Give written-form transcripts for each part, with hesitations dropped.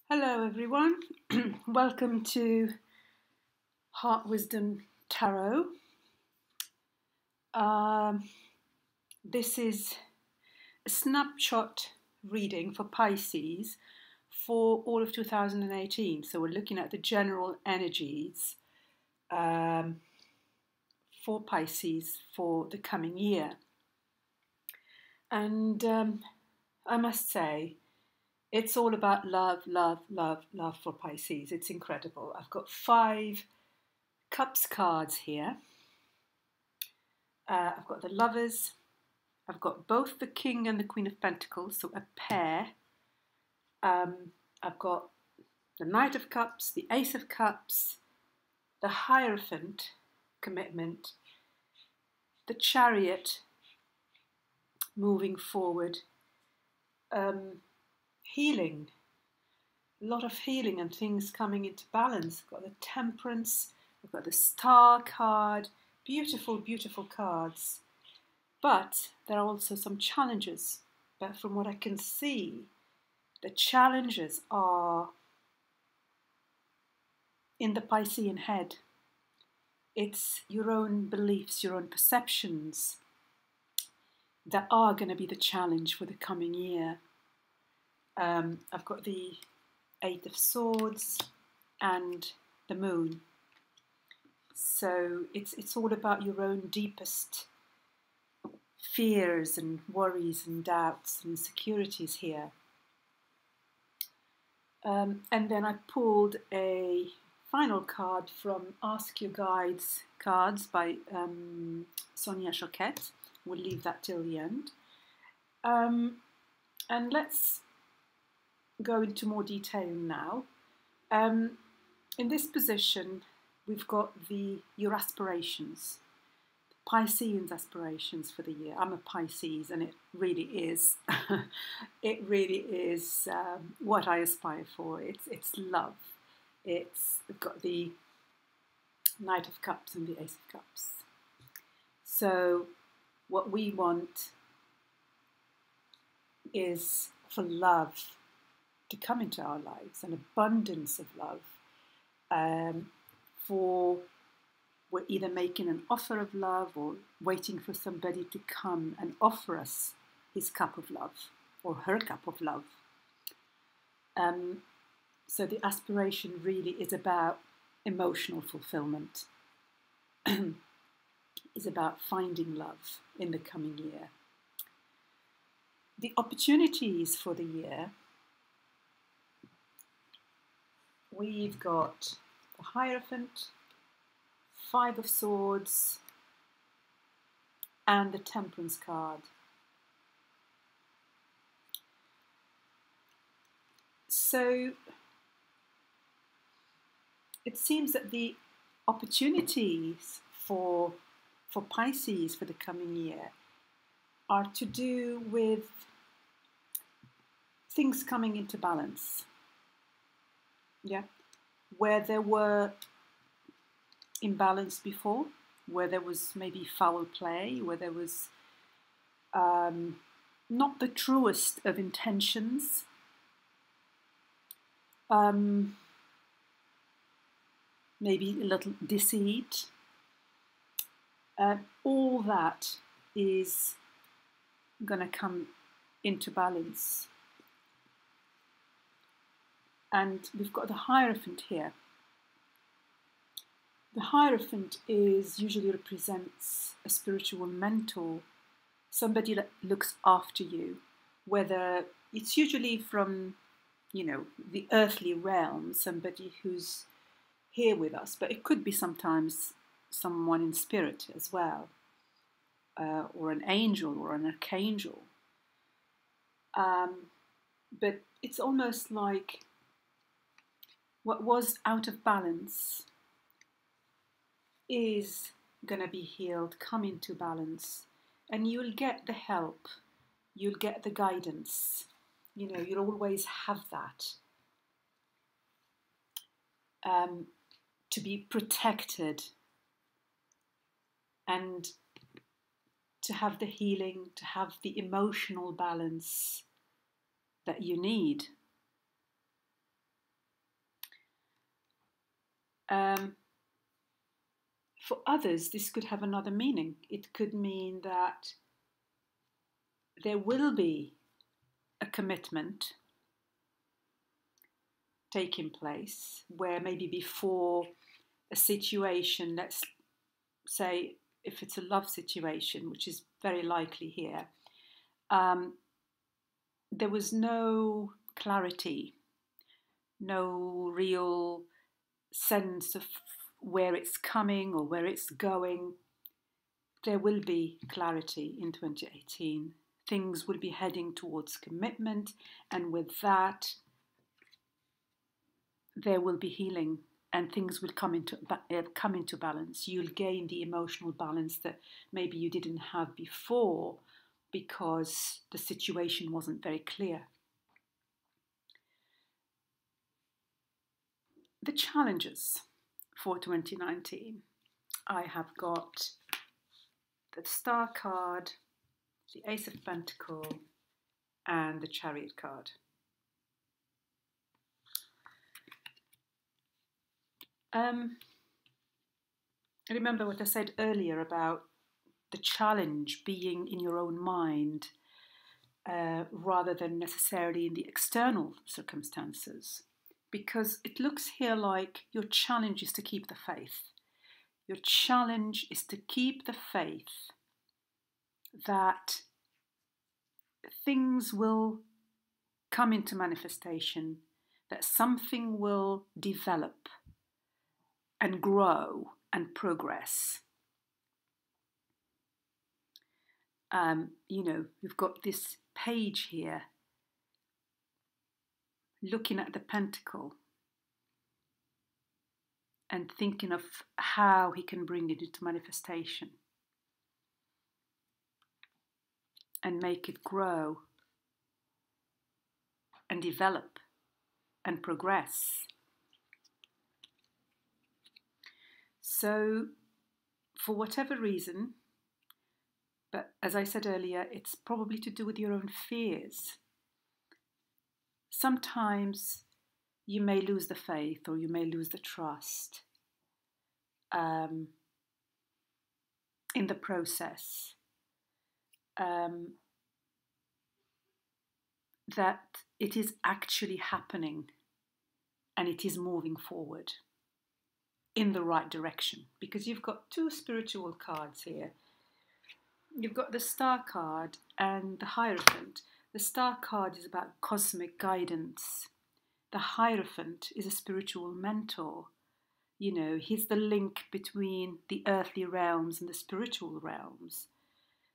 Hello everyone, welcome to Heart Wisdom Tarot. Um, this is a snapshot reading for Pisces for all of 2018. So we're looking at the general energies for Pisces for the coming year. And I must say, it's all about love, love, love, love for Pisces. It's incredible. I've got 5 Cups cards here. I've got the Lovers. I've got both the King and the Queen of Pentacles, so a pair. I've got the Knight of Cups, the Ace of Cups, the Hierophant, commitment, the Chariot, moving forward, healing, a lot of healing and things coming into balance. I've got the Temperance, I've got the Star card, beautiful, beautiful cards. But there are also some challenges. But from what I can see, the challenges are in the Piscean head. It's your own beliefs, your own perceptions that are going to be the challenge for the coming year. I've got the 8 of Swords and the Moon. So it's all about your own deepest fears and worries and doubts and insecurities here. And then I pulled a final card from Ask Your Guides cards by Sonia Choquette. We'll leave that till the end. And let's go into more detail now. In this position, we've got your aspirations, Piscean's aspirations for the year. I'm a Pisces, and it really is, it really is what I aspire for. It's love. We've got the Knight of Cups and the Ace of Cups. So what we want is for love to come into our lives, an abundance of love. We're either making an offer of love or waiting for somebody to come and offer us his cup of love or her cup of love. So the aspiration really is about emotional fulfillment, is about finding love in the coming year. The opportunities for the year, we've got the Hierophant, 5 of Swords, and the Temperance card. So it seems that the opportunities for Pisces for the coming year are to do with things coming into balance. Yeah, where there were imbalance before, where there was maybe foul play, where there was not the truest of intentions, maybe a little deceit. All that is going to come into balance. And we've got the Hierophant here. The Hierophant usually represents a spiritual mentor, somebody that looks after you, whether it's usually from, the earthly realm, somebody who's here with us, but it could be sometimes someone in spirit as well, or an angel or an archangel. But it's almost like what was out of balance is going to be healed, come into balance, and you'll get the help, you'll get the guidance, you'll always have that, to be protected and to have the healing, to have the emotional balance that you need. For others, this could have another meaning. It could mean that there will be a commitment taking place where maybe before a situation, let's say if it's a love situation, which is very likely here, there was no clarity, no real sense of where it's coming or where it's going. There will be clarity in 2018. Things will be heading towards commitment, and with that, there will be healing, and things will come into balance. You'll gain the emotional balance that maybe you didn't have before because the situation wasn't very clear. The challenges for 2019, I have got the Star card, the Ace of Pentacles, and the Chariot card. Remember what I said earlier about the challenge being in your own mind rather than necessarily in the external circumstances. Because it looks here like your challenge is to keep the faith. Your challenge is to keep the faith that things will come into manifestation, that something will develop and grow and progress. We've got this page here looking at the pentacle and thinking of how he can bring it into manifestation and make it grow and develop and progress. So, for whatever reason, but as I said earlier, it's probably to do with your own fears. Sometimes you may lose the faith or you may lose the trust in the process. That it is actually happening and it is moving forward in the right direction, because you've got two spiritual cards here. You've got the Star card and the Hierophant. The Star card is about cosmic guidance. The Hierophant is a spiritual mentor. He's the link between the earthly realms and the spiritual realms.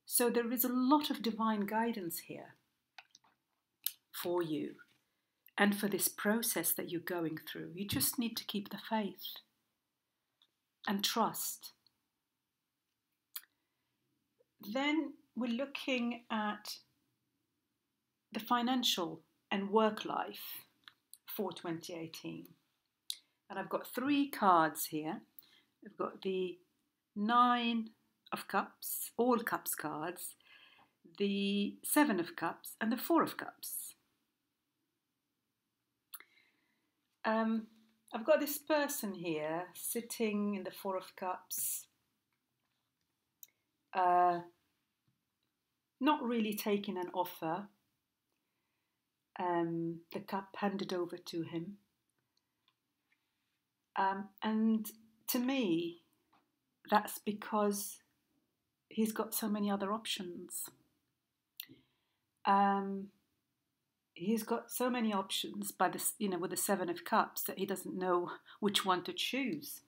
So there is a lot of divine guidance here for you and for this process that you're going through. You just need to keep the faith and trust. Then we're looking at the financial and work life for 2018. And I've got 3 cards here. I've got the 9 of Cups, all Cups cards, the 7 of Cups, and the 4 of Cups. I've got this person here sitting in the 4 of Cups, not really taking an offer. The cup handed over to him. And to me, that's because he's got so many other options. He's got so many options with the 7 of Cups that he doesn't know which one to choose.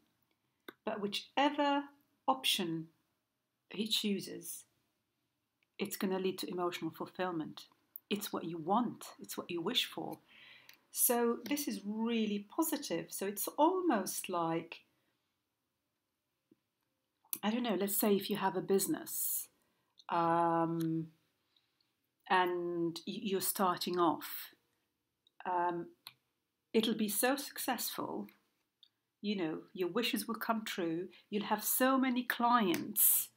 But whichever option he chooses, it's going to lead to emotional fulfillment. It's what you want. It's what you wish for. So this is really positive. So it's almost like, I don't know, let's say if you have a business and you're starting off, it'll be so successful, your wishes will come true. You'll have so many clients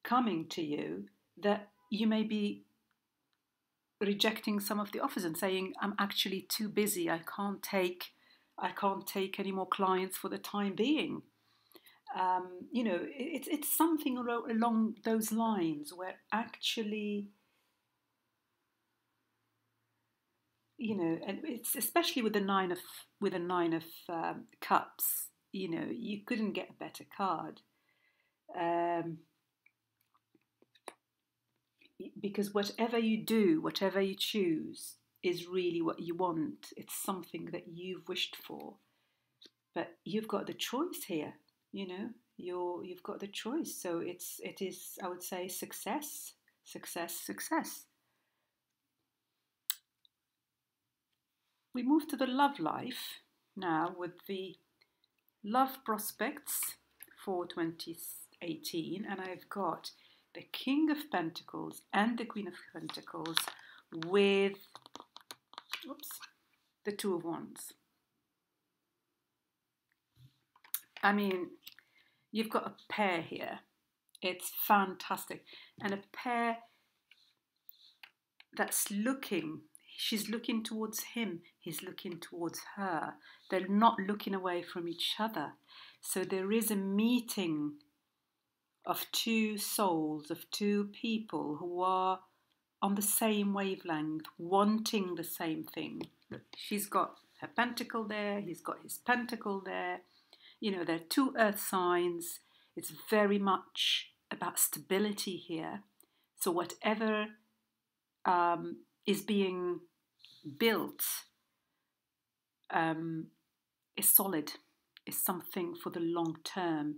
coming to you that you may be rejecting some of the offers and saying, I'm actually too busy, I I can't take any more clients for the time being. You know, it's something along those lines where actually, you know, and it's especially with the nine of cups. You know, you couldn't get a better card. Because whatever you do, whatever you choose, is really what you want. It's something that you've wished for, but you've got the choice here. You know, you've got the choice. So it is. I would say success, success, success. We move to the love life now with the love prospects for 2018, and I've got the King of Pentacles and the Queen of Pentacles with, oops, the Two of Wands. I mean, you've got a pair here. It's fantastic. And a pair that's looking, she's looking towards him, he's looking towards her. They're not looking away from each other. So there is a meeting of two souls, of two people who are on the same wavelength, wanting the same thing. Look, she's got her pentacle there, he's got his pentacle there. You know, they're two earth signs. It's very much about stability here. So whatever is being built is solid, is something for the long term.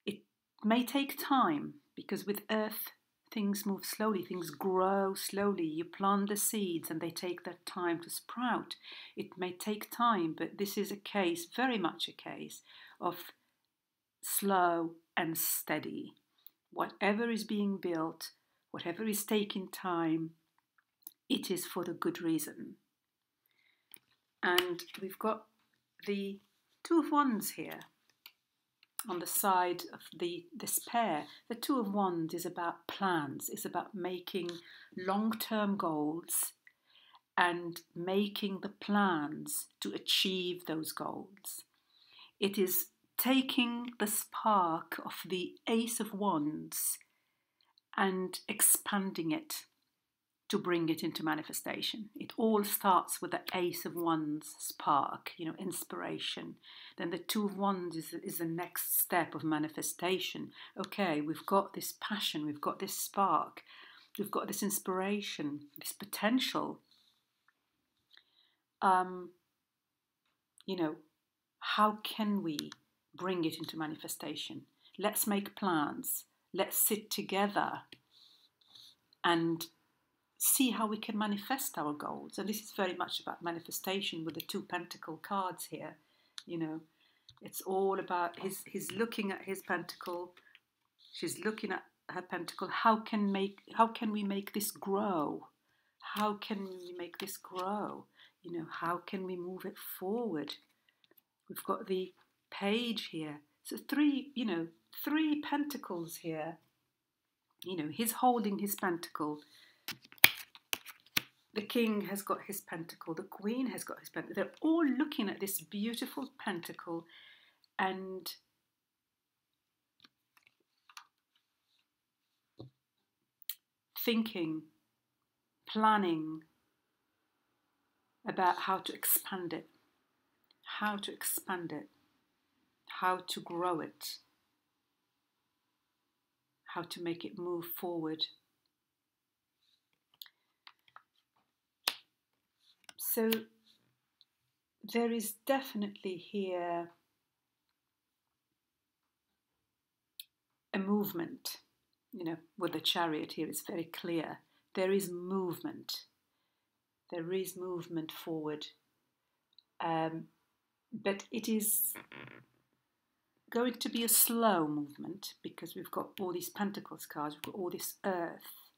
It may take time because with earth, things move slowly, things grow slowly. You plant the seeds and they take their time to sprout. It may take time, but this is a case, very much a case, of slow and steady. Whatever is being built, whatever is taking time, it is for the good reason. And we've got the Two of Wands here on the side of this pair. The Two of Wands is about plans, it's about making long-term goals and making the plans to achieve those goals. It is taking the spark of the Ace of Wands and expanding it to bring it into manifestation. It all starts with the Ace of Wands spark, you know, inspiration. Then the Two of Wands is the next step of manifestation. Okay, we've got this passion, we've got this spark, we've got this inspiration, this potential. You know, how can we bring it into manifestation? Let's make plans. Let's sit together and see how we can manifest our goals. And this is very much about manifestation with the two pentacle cards here. You know, it's all about he's looking at his pentacle, she's looking at her pentacle. How can we make this grow? How can we make this grow? You know, how can we move it forward? We've got the Page here. So three pentacles here. You know, he's holding his pentacle. The King has got his pentacle. The Queen has got his pentacle. They're all looking at this beautiful pentacle and thinking, planning about how to expand it, how to expand it, how to grow it, how to make it move forward. So there is definitely here a movement, you know, with the Chariot here, it's very clear. There is movement. There is movement forward. But it is going to be a slow movement because we've got all these Pentacles cards, we've got all this Earth.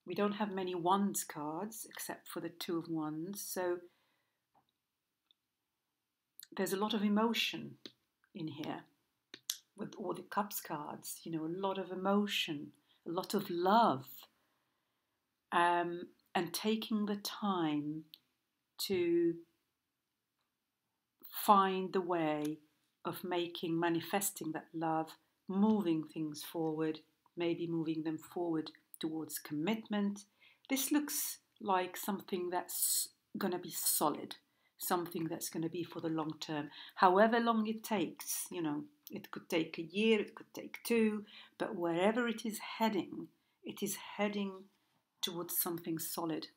We don't have many Wands cards except for the Two of Wands. So there's a lot of emotion in here with all the Cups cards, you know, a lot of emotion, a lot of love, and taking the time to find the way of manifesting that love, moving things forward, maybe moving them forward towards commitment. This looks like something that's going to be solid, something that's going to be for the long term, however long it takes. It could take a year, it could take two, but wherever it is heading towards something solid.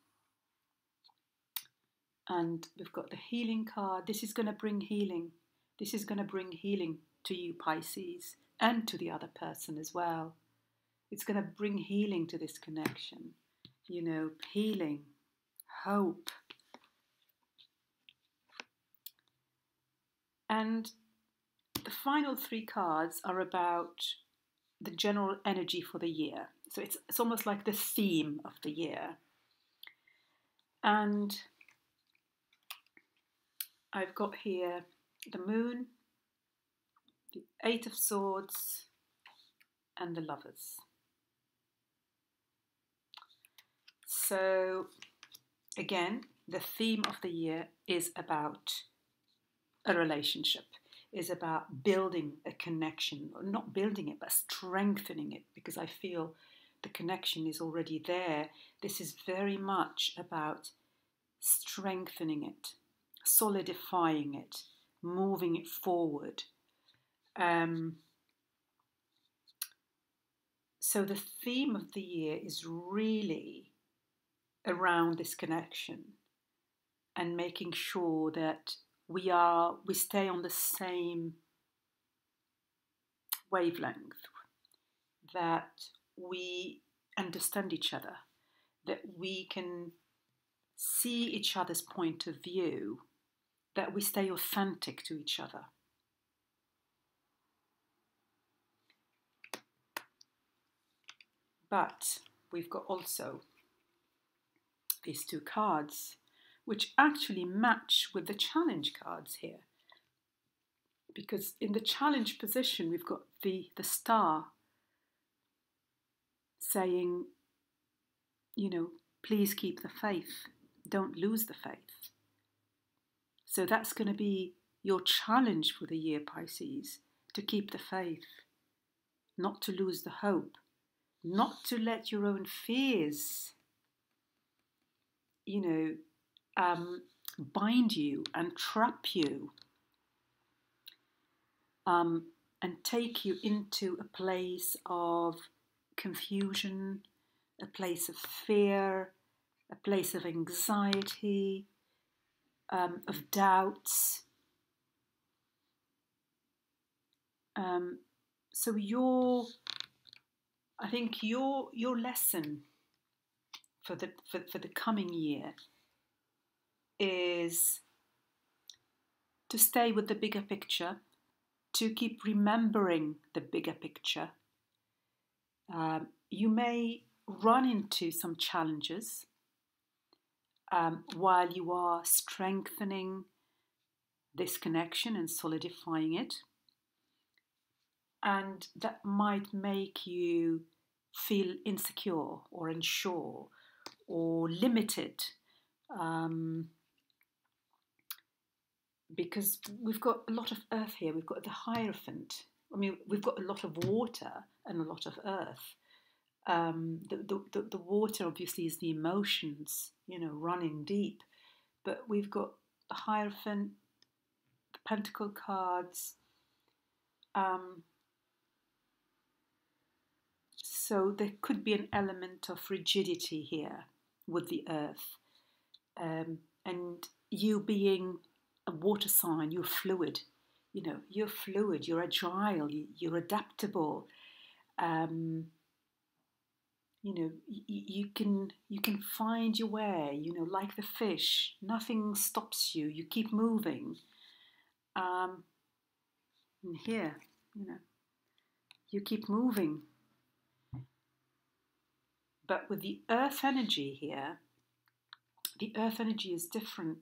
And we've got the healing card. This is going to bring healing. This is going to bring healing to you, Pisces, and to the other person as well. It's going to bring healing to this connection. Healing, hope. And the final three cards are about the general energy for the year. So it's almost like the theme of the year. And I've got here the Moon, the Eight of Swords, and the Lovers. So again, the theme of the year is about a relationship, is about building a connection, or not building it, but strengthening it, because I feel the connection is already there. This is very much about strengthening it, solidifying it, moving it forward. So the theme of the year is really around this connection and making sure that we stay on the same wavelength, that we understand each other, that we can see each other's point of view, that we stay authentic to each other. But we've got also these two cards, which actually match with the challenge cards here. Because in the challenge position, we've got the star saying, please keep the faith. Don't lose the faith. So that's going to be your challenge for the year, Pisces, to keep the faith, not to lose the hope, not to let your own fears, bind you and trap you, and take you into a place of confusion, a place of fear, a place of anxiety, of doubts. So I think your lesson for the coming year is to stay with the bigger picture, to keep remembering the bigger picture. You may run into some challenges while you are strengthening this connection and solidifying it. And that might make you feel insecure or unsure or limited, because we've got a lot of earth here. We've got the Hierophant. We've got a lot of water and a lot of earth. The water obviously is the emotions, running deep. But we've got the Hierophant, the Pentacle cards. So there could be an element of rigidity here with the earth. And you being a water sign, you're fluid. You're fluid, you're agile, you're adaptable. You can find your way, like the fish. Nothing stops you. You keep moving. And here, you keep moving. But with the earth energy here, the earth energy is different.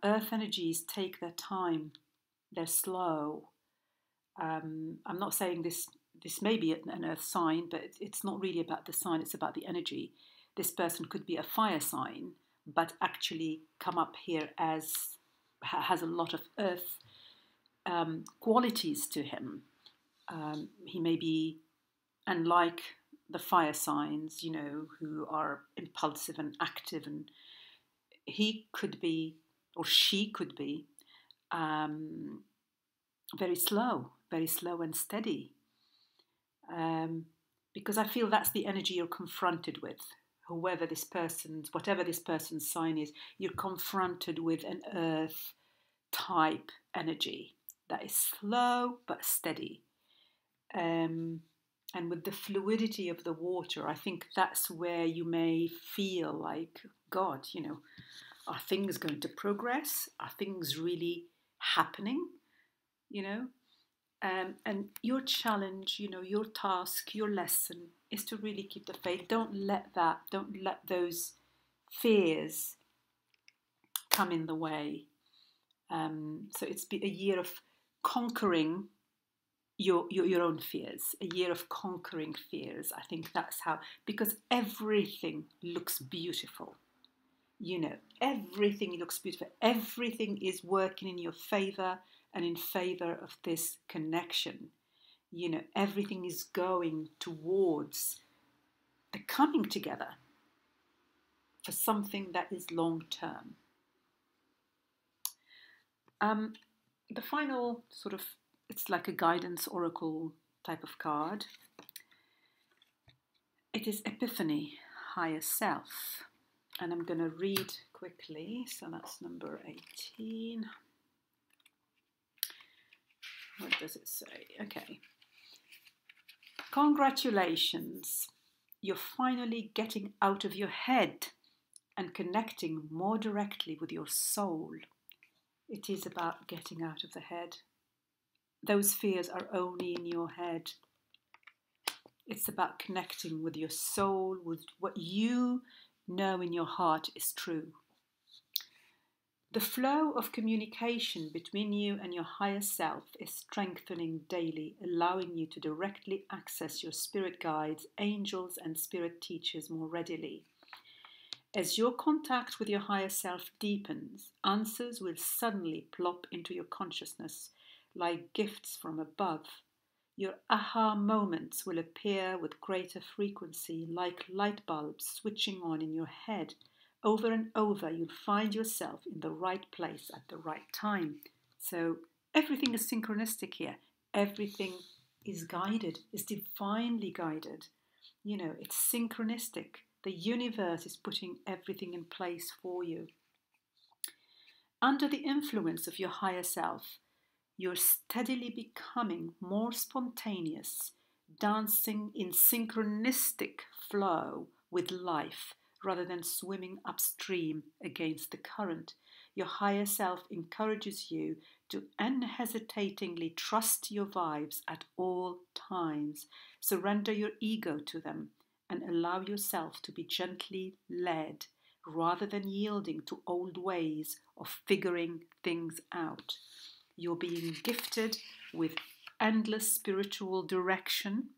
Earth energies take their time. They're slow. I'm not saying this may be an earth sign, but it's not really about the sign, it's about the energy. This person could be a fire sign, but actually come up here as has a lot of earth qualities to him. He may be, unlike the fire signs, you know, who are impulsive and active, and he could be, or she could be, very slow and steady. Because I feel that's the energy you're confronted with. Whatever this person's sign is, you're confronted with an earth type energy that is slow but steady. And with the fluidity of the water, I think that's where you may feel like, God, you know, are things going to progress? Are things really happening? You know? And your challenge, you know, your task, your lesson is to really keep the faith. Don't let those fears come in the way. So it's been a year of conquering your own fears, a year of conquering fears. I think that's how, because everything looks beautiful. You know, everything looks beautiful. Everything is working in your favor and in favor of this connection. You know, everything is going towards the coming together for something that is long term. The final sort of, it's like a guidance oracle type of card. It is Epiphany, Higher Self. And I'm going to read quickly. So that's number 18. What does it say? Okay. Congratulations. You're finally getting out of your head and connecting more directly with your soul. It is about getting out of the head. Those fears are only in your head. It's about connecting with your soul, with what you know in your heart is true. The flow of communication between you and your higher self is strengthening daily, allowing you to directly access your spirit guides, angels, and spirit teachers more readily. As your contact with your higher self deepens, answers will suddenly plop into your consciousness like gifts from above. Your aha moments will appear with greater frequency, like light bulbs switching on in your head. Over and over, you'll find yourself in the right place at the right time. So everything is synchronistic here. Everything is guided, is divinely guided. You know, it's synchronistic. The universe is putting everything in place for you. Under the influence of your higher self, you're steadily becoming more spontaneous, dancing in synchronistic flow with life rather than swimming upstream against the current. Your higher self encourages you to unhesitatingly trust your vibes at all times. Surrender your ego to them and allow yourself to be gently led rather than yielding to old ways of figuring things out. You're being gifted with endless spiritual direction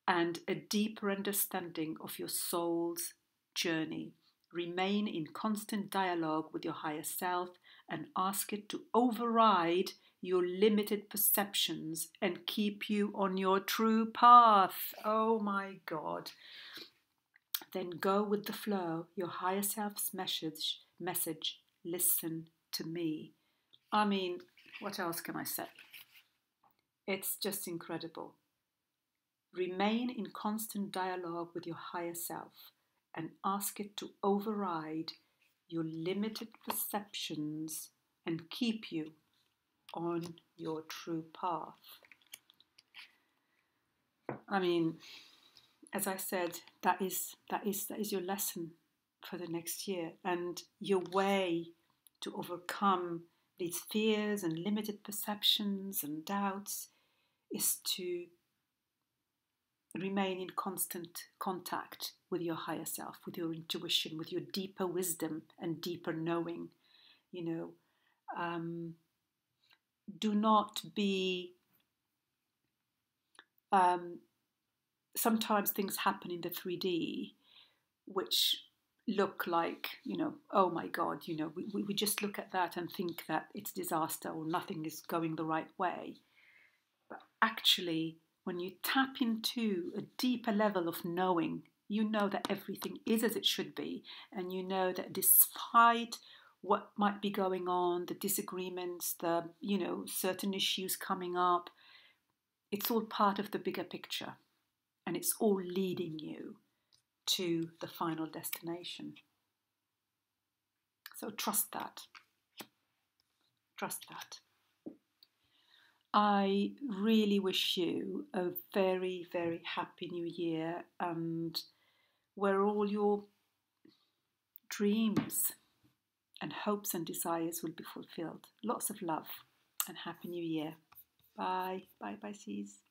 and a deeper understanding of your soul's journey. Remain in constant dialogue with your higher self and ask it to override your limited perceptions and keep you on your true path. Oh my God. Then go with the flow, your higher self's message, listen to me. I mean, what else can I say? It's just incredible. Remain in constant dialogue with your higher self and ask it to override your limited perceptions and keep you on your true path. I mean, as I said, that is your lesson for the next year, and your way to overcome these fears and limited perceptions and doubts is to remain in constant contact with your higher self, with your intuition, with your deeper wisdom and deeper knowing. You know, do not be. Sometimes things happen in the 3D, which look like, oh my God, we just look at that and think that it's disaster or nothing is going the right way. But actually, when you tap into a deeper level of knowing, you know that everything is as it should be, and you know that despite what might be going on, the disagreements, the, certain issues coming up, it's all part of the bigger picture, and it's all leading you to the final destination. So trust that. Trust that. I really wish you a very, very happy new year, and where all your dreams and hopes and desires will be fulfilled. Lots of love and happy new year. Bye. Bye, Pisces.